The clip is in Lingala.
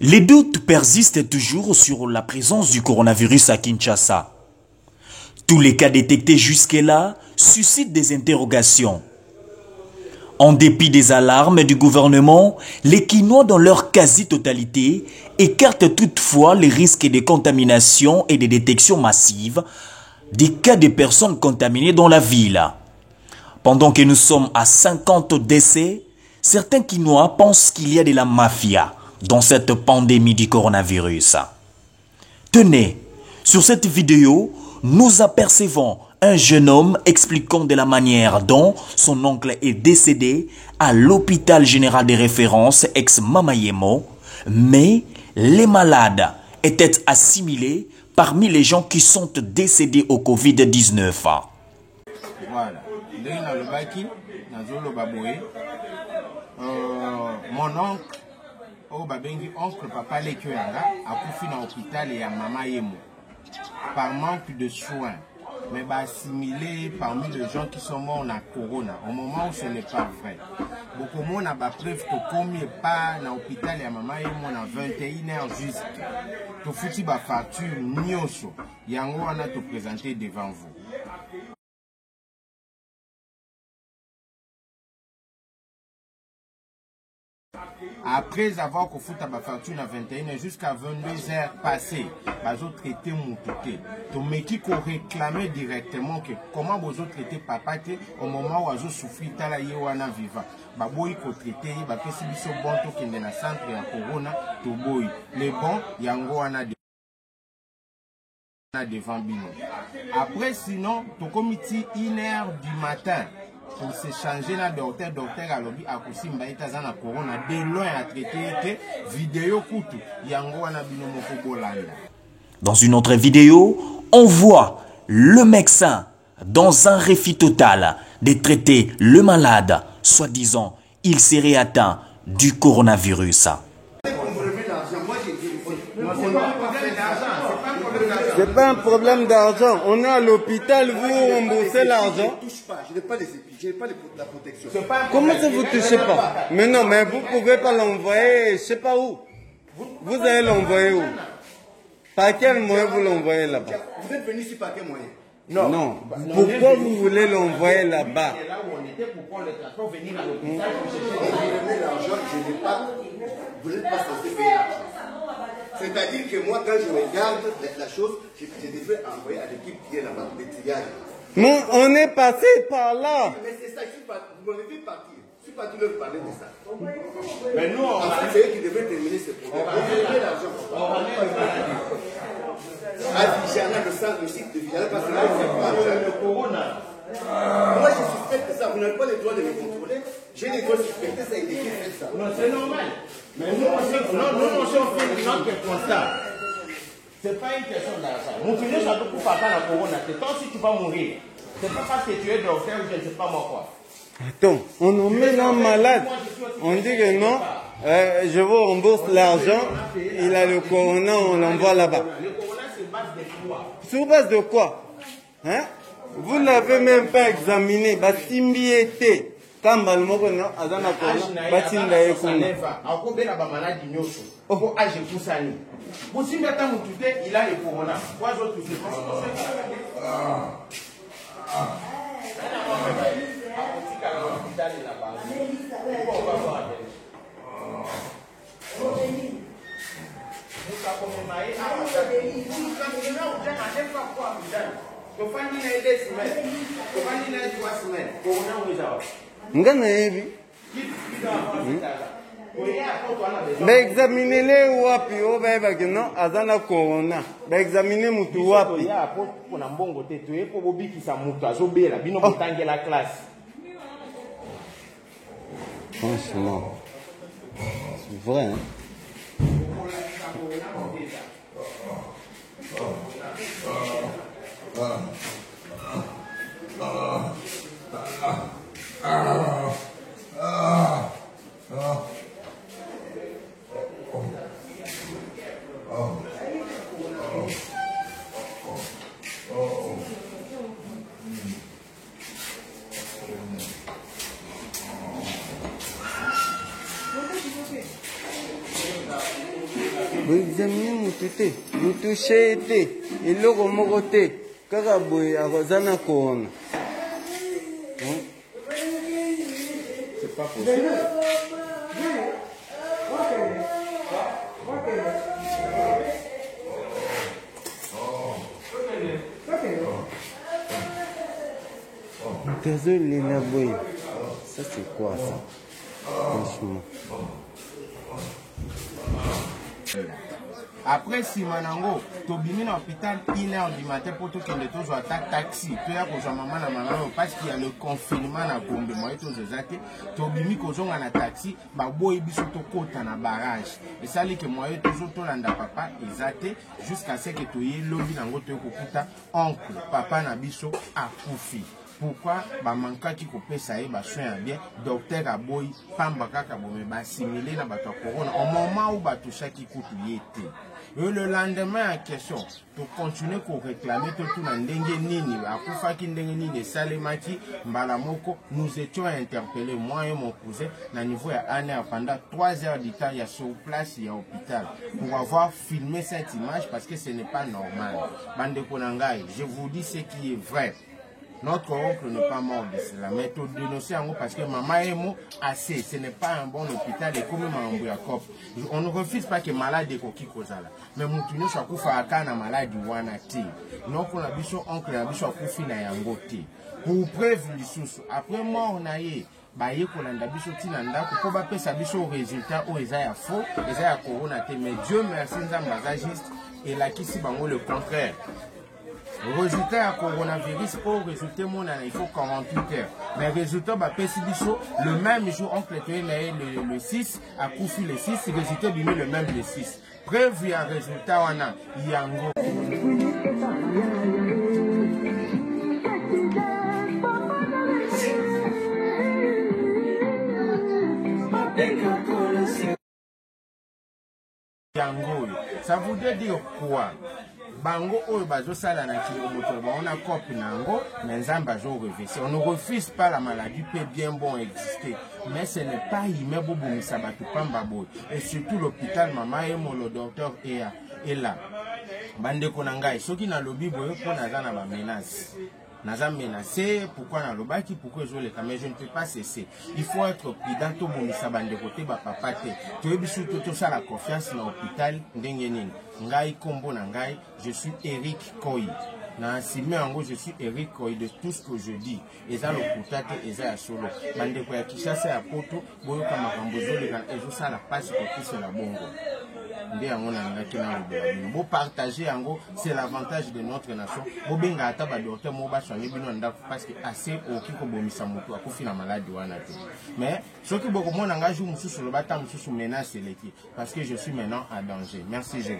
Les doutes persistent toujours sur la présence du coronavirus à Kinshasa. Tous les cas détectés jusque-là suscitent des interrogations. En dépit des alarmes du gouvernement, les Kinois dans leur quasi-totalité écartent toutefois les risques de contamination et de détection massive des cas de personnes contaminées dans la ville. Pendant que nous sommes à 50 décès, certains Kinois pensent qu'il y a de la mafia dans cette pandémie du coronavirus. Tenez, sur cette vidéo, nous apercevons un jeune homme expliquant de la manière dont son oncle est décédé à l'hôpital général de référence ex-Mamayemo, mais les malades étaient assimilés parmi les gens qui sont décédés au Covid-19. Voilà. Mon oncle, oncle papa Lekyoanga, a couché dans l'hôpital et à Mamayemo par manque de soins. Mais assimilé parmi les gens qui sont morts dans corona, au moment où ce n'est pas vrai. Beaucoup de monde a preuve que comme il pas dans l'hôpital et à Mamayemo à 21h juste, tout foutu ba facture nyoso, yango on a te présenté devant vous. Après avoir foutu ma facture à 21h jusqu'à 22h passées, les autres étaient montés. Donc, mais qui réclamé directement que comment vous autres étaient papa au moment où vous souffrez de la yéwana vivant. Baboy ko traité, bapesi biso bon to kende na centre ya corona, to boy. Les bons, yango wana devant bino. Après sinon, to comité 1h du matin. Pour s'échanger là, docteur à lobby à Kusimba et Tazana Corona, de loin à traiter vidéo coutu, yango wana bino moko bolanda. Dans une autre vidéo, on voit le médecin dans un refus total de traiter le malade, soi-disant il serait atteint du coronavirus. C'est pas un problème d'argent. On est à l'hôpital, vous remboursez l'argent. Je n'ai pas la protection. Comment ça vous touchez pas? Mais non, mais vous pouvez pas l'envoyer, je sais pas où. Vous allez l'envoyer où? Par quel moyen vous l'envoyez là-bas? Vous êtes venu ici par quel moyen? Non. Pourquoi vous voulez l'envoyer là-bas? L'argent, je n'ai pas. Vous n'êtes pas censé payer l'argent. C'est-à-dire que moi, quand je regarde la chose, je devrais envoyer à l'équipe qui est là-bas, des triages. Non, on est passé par là. Mais c'est ça, vous m'avez fait partir. Je suis parti leur parler de ça. Mais nous, on va c'est eux qui devraient terminer ce problème. On va payer l'argent. À Vijana, le centre, le site de Vijana, parce que là, il n'y a pas le corona. Moi, je suspecte ça. Vous n'avez pas le droit de me contrôler. J'ai les droits de suspecter ça et de qui fait ça. Non, c'est normal. Mais nous, on fait notre constat. Ce n'est pas une question d'argent. Mon fils, ça ne peut pas faire la corona. C'est tant si tu vas mourir. Ce n'est pas parce que tu es docteur ou je ne sais pas moi quoi. Attends, on nous met un malade. On dit que non, je vous rembourse l'argent. Il a le corona, on l'envoie là-bas. Le corona, c'est base de quoi? Sur base de quoi? Hein? Vous n'avez même pas examiné. Simbiété. Kamba le moko na azana corona. Batinda ekuna. Akobela ba maladie nyoso. Oko age kusani. Busimba ta mutute il a le corona. Quoi autres c'est Ngana hivi. Ba examiner wapi obeba que non azana corona. Ba examiner mutu wapi. Ya pour na mbongo te to epo bobikisa mutu azobela bino botangela classe. Franchement. C'est vrai hein. boexamine mutu te mutu sheye te eloko moko te kaka boye akoza na korona. C'est pas possible. Désolé, la boy. Ça, c'est quoi, ça? Franchement. Après Simanango, Tobimi dans l'hôpital 1h du matin pour tout qu'il y ait un taxi. Puis là, quand maman na maman parce qu'il y a le confinement à Gombe, moi et tous les autres, Tobimi quand on a un taxi, bah boy biso to côte na barrage. Et ça dit que moi et toujours tout l'anda papa exacté jusqu'à ce que tu y lobby nango to kokuta oncle papa na biso a koufi. Pourquoi ba manka ki kopé ça et ba soin bien docteur a boy pamba kaka bo me ba similer na ba corona au moment où ba tout ça qui coûte yété. Le lendemain en question, pour continuer pour réclamer tout le ndenge nini, akufa ki ndenge nini salemaki mbalamoko, nous étions interpellés moi et mon cousin na niveau ya année pendant 3 heures du temps il y a sur place il y a hôpital pour avoir filmé cette image parce que ce n'est pas normal. Bande konangai, je vous dis ce qui est vrai. Notre oncle n'est pas mort de cela, mais tout dénoncer en gros parce que maman est mort assez, ce n'est pas un bon hôpital et comme on ne refuse pas que malade est qui cause là. Mais nous soit kufa akana maladie wana ti. Donc on a biso oncle na biso kufi na yango ti. Pour preuve lisusu après mort na ye baye kolanda biso ti na ndako ko ba pesa biso résultat o eza ya faux, eza ya corona te, mais Dieu merci nzamba za juste et la kisi bango le contraire. Le résultat à coronavirus, pour résultat, il faut 48 heures. Mais le résultat, le même jour, on clôturait le 6, à Koufi le 6, le résultat est le même le 6. Preuve, il y a un résultat, il y a un gros. Ça voudrait dire quoi? Bango oyo bazo sala na kilomoto on a copie nango mais nzamba zo reverser. On ne refuse pas la maladie peut bien bon exister mais ce n'est pas imebo bomisa batu pamba boy et surtout l'hôpital mama et mon le docteur est là. Bande konangai soki na lobby boy ko naza na ba menace. Naza menacé, pourquoi na lobaki, pourquoi je le mais je ne peux pas cesser. Il faut être prudent tout bomisa bande côté ba papa te. Tu es surtout tout ça la confiance dans l'hôpital ndenge nini. Ngai kombo na ngai, je suis Eric Koyi. Na sime ango je suis Eric Koyi de tout ce que je dis. Eza lokuta te eza ya solo. Bande ko ya Kishasa ya poto boyo kama kambozo le kan ezo sala passe ko kisa la bongo. Pour partager en gros, c'est l'avantage de notre nation. Pour bien gâter ba docteur mo ba soigner bino ndako parce que assez au kiko bomisa moto akufi na maladie wana te. Mais ce qui beaucoup mon engagement mususu le bata mususu menace l'équipe parce que je suis maintenant en danger. Merci je vous.